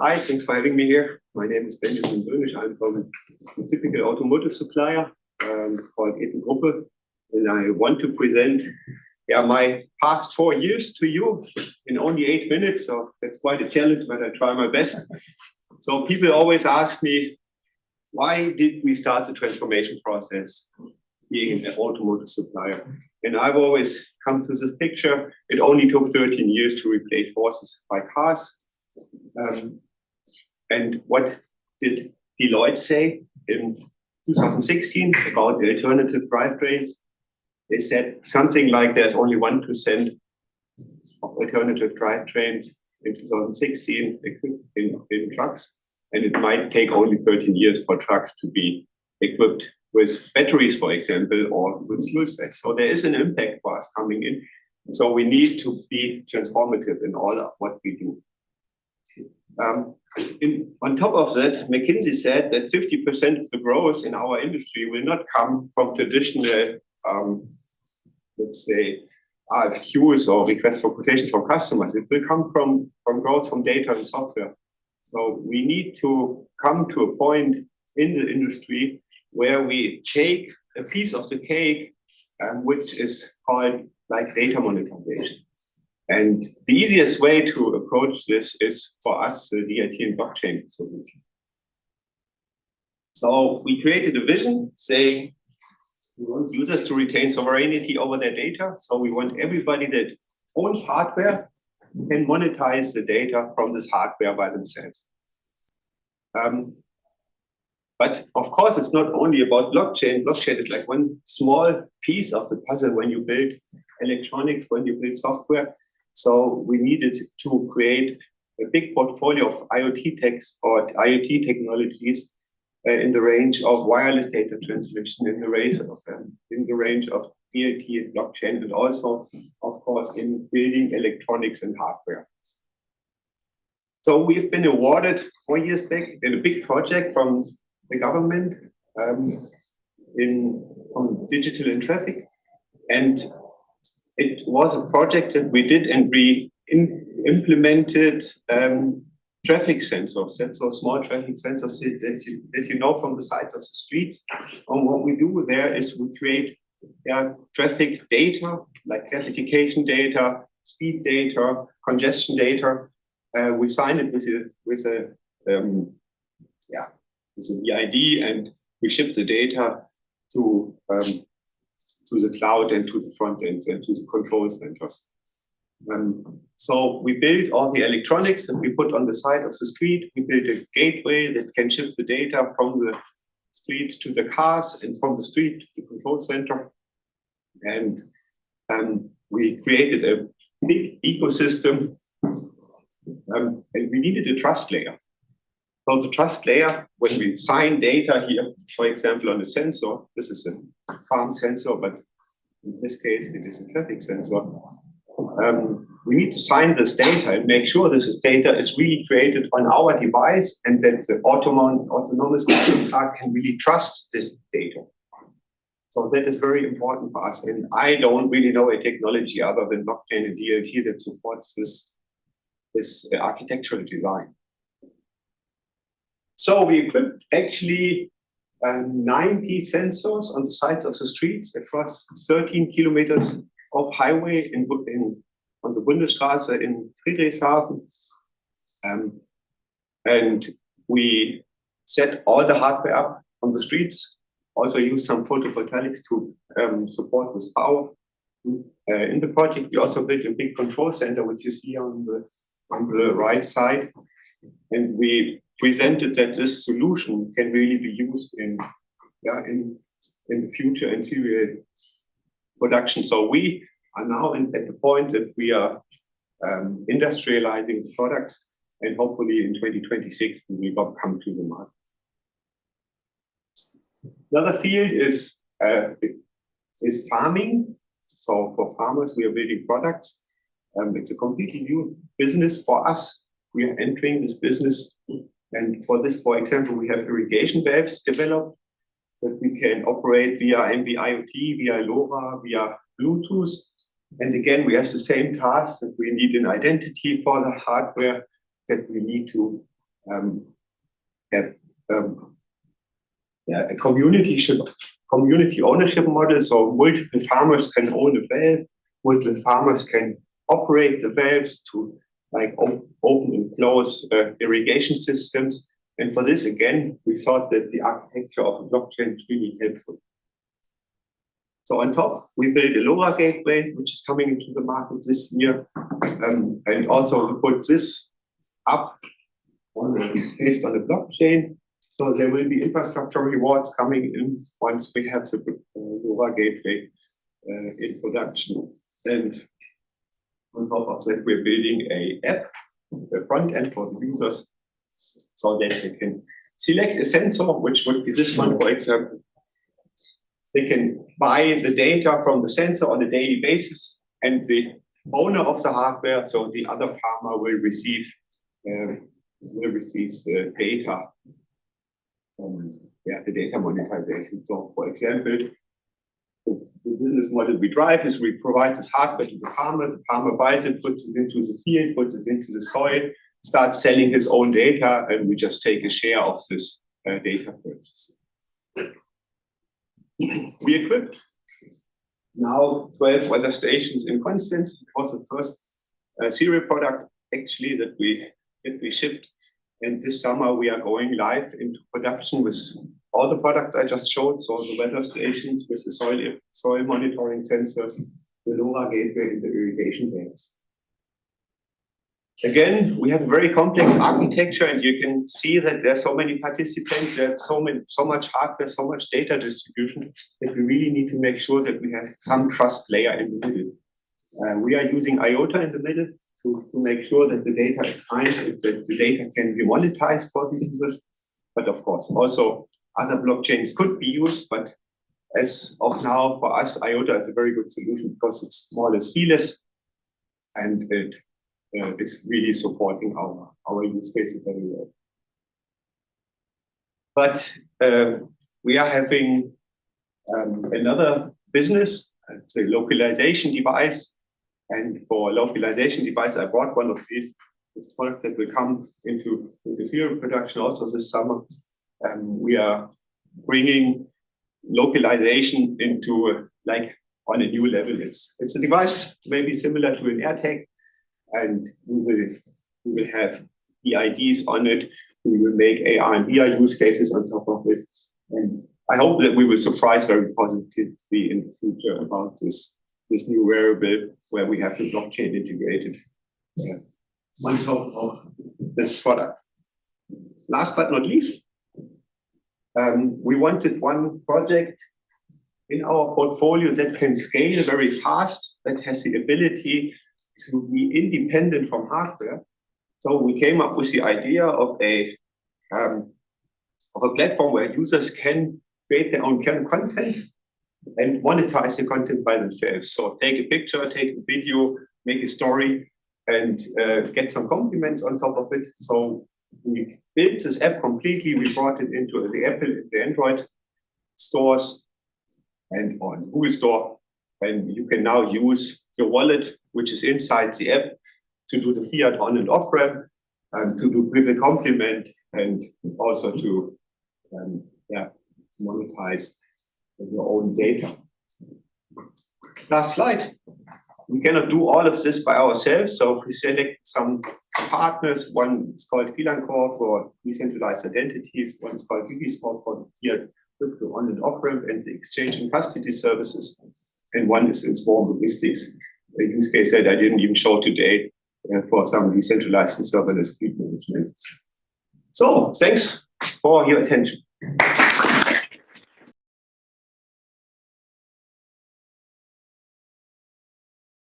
Hi, thanks for having me here. My name is Bönisch. I'm from a typical automotive supplier called ETO Gruppe, and I want to present my past 4 years to you in only 8 minutes. So that's quite a challenge, but I try my best. So people always ask me, why did we start the transformation process being an automotive supplier? And I've always come to this picture. It only took 13 years to replace horses by cars. And what did Deloitte say in 2016 about the alternative drivetrains? They said something like there's only 1% of alternative drivetrains in 2016 equipped in trucks, and it might take only 13 years for trucks to be equipped with batteries, for example, or with fuel cells. So there is an impact for us coming in. So we need to be transformative in all of what we do. On top of that, McKinsey said that 50% of the growth in our industry will not come from traditional, let's say, RFQs or requests for quotations from customers. It will come from growth from data and software. So we need to come to a point in the industry where we take a piece of the cake, which is called like data monetization. And the easiest way to approach this is for us, the DLT and blockchain solution. So we created a vision saying we want users to retain sovereignty over their data. So we want everybody that owns hardware can monetize the data from this hardware by themselves. But of course, it's not only about blockchain. Blockchain is like one small piece of the puzzle when you build electronics, when you build software. So we needed to create a big portfolio of IoT techs or IoT technologies in the range of wireless data transmission, in the range of DLT and blockchain, and also, of course, in building electronics and hardware. So we've been awarded 4 years back in a big project from the government on digital and traffic, and it was a project that we did, and we implemented traffic sensors, small traffic sensors that you know from the sides of the streets. And what we do there is we create traffic data, like classification data, speed data, congestion data. We sign it with a VID, and we ship the data to the cloud and to the front end and to the control centers. So we build all the electronics and we put on the side of the street. We build a gateway that can ship the data from the street to the cars and from the street to the control center. And we created a big ecosystem, and we needed a trust layer. So the trust layer, when we sign data here, for example, on a sensor, this is a farm sensor, but in this case, it is a traffic sensor. We need to sign this data and make sure this data is really created on our device, and that the autonomous car can really trust this data. So that is very important for us. And I don't really know a technology other than blockchain and DLT that supports this architectural design. So we equipped actually 90 sensors on the sides of the streets across 13 kilometers of highway on the Bundesstraße in Friedrichshafen. And we set all the hardware up on the streets, also use some photovoltaics to support with power. In the project, we also built a big control center, which you see on the right side. And we presented that this solution can really be used in the future in serial production. So we are now at the point that we are industrializing the products, and hopefully in 2026 we will come to the market. Another field is farming. So for farmers, we are building products. It's a completely new business for us. We are entering this business. And for this, for example, we have irrigation valves developed that we can operate via NB-IoT, via LoRa, via Bluetooth. And again, we have the same task that we need an identity for the hardware, that we need to have a community ownership model. So multiple farmers can own a valve, multiple farmers can operate the valves to like open and close irrigation systems. And for this, again, we thought that the architecture of a blockchain is really helpful. So on top, we built a LoRa gateway, which is coming into the market this year. And also we put this up based on the blockchain. So there will be infrastructure rewards coming in once we have the LoRa gateway in production. And on top of that, we're building an app, a front end for the users, so that they can select a sensor, which would be this one, for example. They can buy the data from the sensor on a daily basis, and the owner of the hardware, so the other farmer, will receive the data. The data monetization. So, for example, the business model we drive is we provide this hardware to the farmer buys it, puts it into the field, puts it into the soil, starts selling his own data, and we just take a share of this data purchase. We equipped now 12 weather stations in Constance. It was the first serial product actually that we shipped. And this summer we are going live into production with all the products I just showed. So the weather stations with the soil monitoring sensors, the LoRa gateway, and the irrigation valves. Again, we have a very complex architecture, and you can see that there are so many participants, there's so much hardware, so much data distribution, that we really need to make sure that we have some trust layer in the middle. We are using IOTA in the middle to make sure that the data is signed, that the data can be monetized for the users. But of course, also other blockchains could be used, but as of now, for us, IOTA is a very good solution because it's more or less feeless, and it is really supporting our use cases very well. But we are having another business, it's a localization device. And for localization device, I brought one of these. It's a product that will come into serial production also this summer. We are bringing localization into like on a new level. It's a device maybe similar to an AirTag, and we will have EIDs on it. We will make AR and VR use cases on top of it. And I hope that we will surprise very positively in the future about this new wearable where we have the blockchain integrated on top of this product. Last but not least, we wanted one project in our portfolio that can scale very fast, that has the ability to be independent from hardware. So we came up with the idea of a platform where users can create their own content and monetize the content by themselves. So take a picture, take a video, make a story, and get some compliments on top of it. So we built this app completely. We brought it into the Apple and the Android stores and on Google Store. And you can now use your wallet, which is inside the app, to do the fiat on and off ramp, and to do give a compliment, and also to monetize your own data. Last slide. We cannot do all of this by ourselves, so we select some partners. One is called Filancore for decentralized identities. One is called Visionaries for the fiat crypto on and off ramp and the exchange and custody services. And one is in swarm logistics, a use case that I didn't even show today for some decentralized and serverless fleet management. So thanks for your attention.